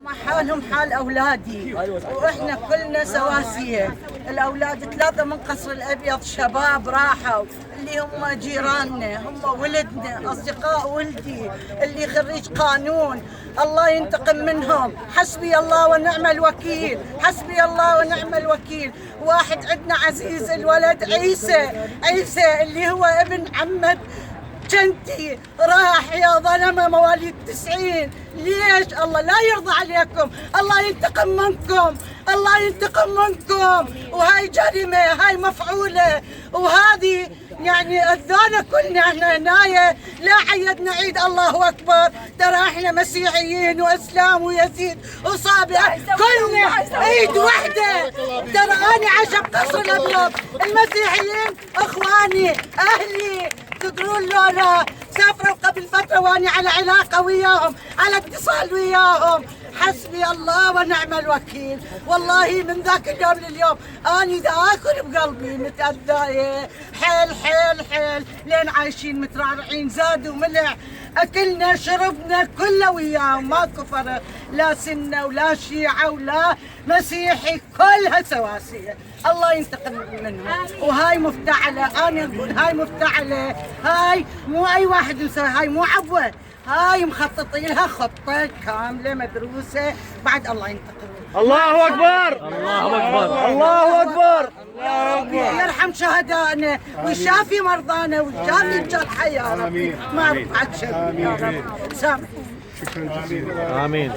حالهم حال أولادي وإحنا كلنا سواسية. الأولاد 3 من قصر الأبيض شباب راحوا، اللي هم جيراننا، هم ولدنا، أصدقاء ولدي اللي خريج قانون. الله ينتقم منهم. حسبي الله ونعم الوكيل، حسبي الله ونعم الوكيل. واحد عندنا عزيز الولد عيسى اللي هو ابن عمة جنتي راح يا ظلمة مواليد 90. ليش؟ الله لا يرضى عليكم، الله ينتقم منكم، الله ينتقم منكم. وهاي جريمة، هاي مفعولة، وهذه يعني أذانا كلنا احنا هنايا لا عيدنا عيد الله أكبر. ترى احنا مسيحيين وإسلام ويزيد وصابع كلنا عيد وحدة. ترى أنا عشق قصر الأبيض، المسيحيين إخواني أهلي. تدرون لولا سافروا قبل فترة واني على علاقة وياهم، على اتصال وياهم. حسبي الله ونعم الوكيل. والله من ذاك اليوم لليوم اني دا اكل بقلبي متأذية حيل لين عايشين مترعرعين. زاد وملع، اكلنا شربنا كله وياهم، ماكو فرق، لا سنة ولا شيعة ولا مسيحي، كلها سواسية. الله ينتقم منهم. وهاي مفتعلة، انا اقول هاي مفتعلة، هاي مو اي واحد يسوي، هاي مو عبوة، هاي مخططين لها خطة كاملة مدروسة. بعد الله ينتقم. الله اكبر، الله اكبر، الله اكبر، يا ربي يرحم شهدائنا ويشافي مرضانا ويشافي الجرحى يا ربي. ما بعد شيء يا رب. سامح. شكرا جزيلا. امين.